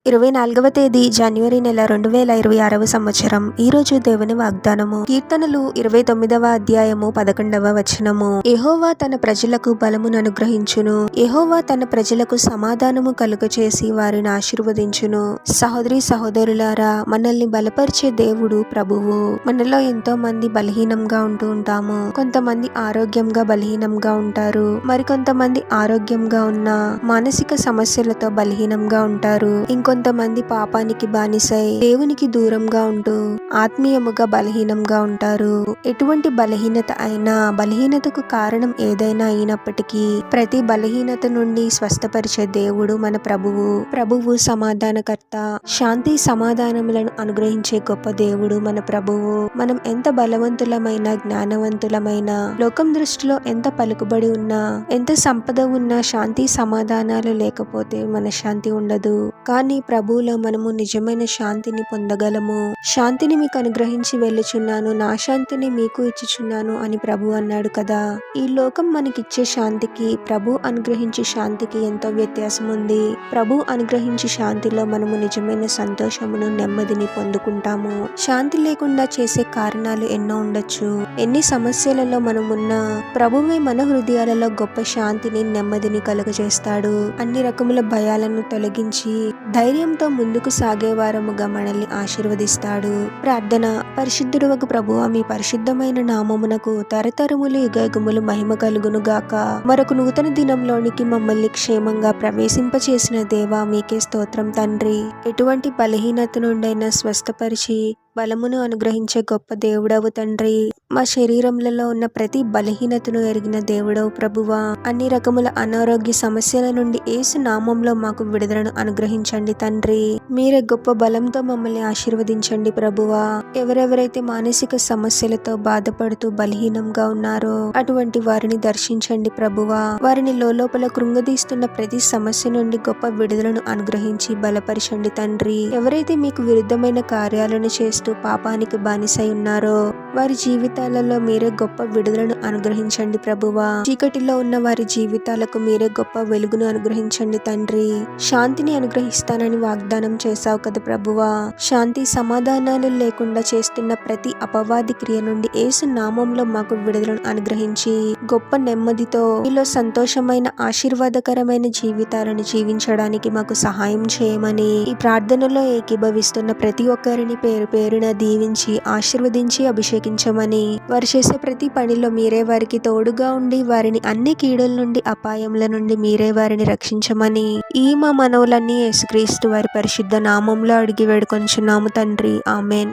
24వ తేదీ జనవరి నెల 2026వ సంవత్సరం. ఈరోజు దేవుని వాగ్దానము. కీర్తనలు 29వ అధ్యాయము 11వ వచనము. యెహోవా తన ప్రజలకు బలమును అనుగ్రహించును. యెహోవా తన ప్రజలకు సమాధానము కలుగచేసి వారిని ఆశీర్వదించును. సహోదరి సహోదరులారా, మనల్ని బలపరిచే దేవుడు ప్రభువు. మనలో ఎంతో మంది బలహీనంగా ఉంటూ ఉంటాము. కొంతమంది ఆరోగ్యంగా బలహీనంగా ఉంటారు. మరికొంతమంది ఆరోగ్యంగా ఉన్న మానసిక సమస్యలతో బలహీనంగా ఉంటారు. కొంతమంది పాపానికి బానిసై దేవునికి దూరంగా ఉంటూ ఆత్మీయముగా బలహీనంగా ఉంటారు. ఎటువంటి బలహీనత అయినా, బలహీనతకు కారణం ఏదైనా అయినప్పటికీ ప్రతి బలహీనత నుండి స్వస్థపరిచే దేవుడు మన ప్రభువు సమాధానకర్త, శాంతి సమాధానములను అనుగ్రహించే గొప్ప దేవుడు మన ప్రభువు. మనం ఎంత బలవంతులమైన, జ్ఞానవంతులమైన, లోకం దృష్టిలో ఎంత పలుకుబడి ఉన్నా, ఎంత సంపద ఉన్నా శాంతి సమాధానాలు లేకపోతే మన శాంతి ఉండదు. కానీ ప్రభువులో మనము నిజమైన శాంతిని పొందగలము. శాంతిని మీకు అనుగ్రహించి వెళ్ళుచున్నాను, నా శాంతిని మీకు ఇచ్చుచున్నాను అని ప్రభు అన్నాడు కదా. ఈ లోకం మనకిచ్చే శాంతికి, ప్రభు అనుగ్రహించే శాంతికి ఎంతో వ్యత్యాసం ఉంది. ప్రభు అనుగ్రహించే శాంతిలో మనము నిజమైన సంతోషమును, నెమ్మదిని పొందుకుంటాము. శాంతి లేకుండా చేసే కారణాలు ఎన్నో ఉండొచ్చు. ఎన్ని సమస్యలలో మనమున్నా ప్రభువే మన హృదయాలలో గొప్ప శాంతిని, నెమ్మదిని కలుగజేస్తాడు. అన్ని రకముల భయాలను తొలగించి ధైర్యంతో ముందుకు సాగే వారముగా మనల్ని ఆశీర్వదిస్తాడు. ప్రార్థన. పరిశుద్ధుడవగు ప్రభువా, మీ పరిశుద్ధమైన నామమునకు తరతరములు యుగయుగములు మహిమ కలుగును గాక. మరొక నూతన దినంలోనికి మమ్మల్ని క్షేమంగా ప్రవేశింపచేసిన దేవా, మీకే స్తోత్రం తండ్రి. ఎటువంటి బలహీనత నుండైనా స్వస్థపరిచి బలమును అనుగ్రహించే గొప్ప దేవుడవు తండ్రి. మా శరీరములలో ఉన్న ప్రతి బలహీనతను ఎరిగిన దేవుడవు ప్రభువా. అన్ని రకముల అనారోగ్య సమస్యల నుండి యేసు నామంలో మాకు విడుదలను అనుగ్రహించండి తండ్రి. మీరే గొప్ప బలంతో మమ్మల్ని ఆశీర్వదించండి ప్రభువా. ఎవరెవరైతే మానసిక సమస్యలతో బాధపడుతూ బలహీనంగా ఉన్నారో అటువంటి వారిని దర్శించండి ప్రభువా. వారిని లోపల కృంగదీస్తున్న ప్రతి సమస్య నుండి గొప్ప విడుదలను అనుగ్రహించి బలపరచండి తండ్రి. ఎవరైతే మీకు విరుద్ధమైన కార్యాలను చేస్తూ పాపానికి బానిసై ఉన్నారో వారి జీవితాలలో మీరే గొప్ప విడుదలను అనుగ్రహించండి ప్రభువా. చీకటిలో ఉన్న వారి జీవితాలకు మీరే గొప్ప వెలుగును అనుగ్రహించండి తండ్రి. శాంతిని అనుగ్రహిస్తానని వాగ్దానం చేశావు కదా ప్రభువా. శాంతి సమాధానాలు లేకుండా చేస్తున్న ప్రతి అపవాది క్రియ నుండి యేసు నామంలో మాకు విడుదలను అనుగ్రహించి గొప్ప నెమ్మదితో మీలో సంతోషమైన, ఆశీర్వాదకరమైన జీవితాలను జీవించడానికి మాకు సహాయం చేయమని ఈ ప్రార్థనలో ఏకీభవిస్తున్న ప్రతి ఒక్కరిని పేరు పేరున దీవించి ఆశీర్వదించి అభిషేకించమని, వారు చేసే ప్రతి పనిలో మీరే వారికి తోడుగా ఉండి వారిని అన్ని కీడుల నుండి, అపాయముల నుండి మీరే వారిని రక్షించమని ఈ మా మనవులన్నీ యేసుక్రీస్తు వారి పరిశుద్ధ నామంలో అడిగి వేడుకొంచున్నాము తండ్రి. ఆమెన్.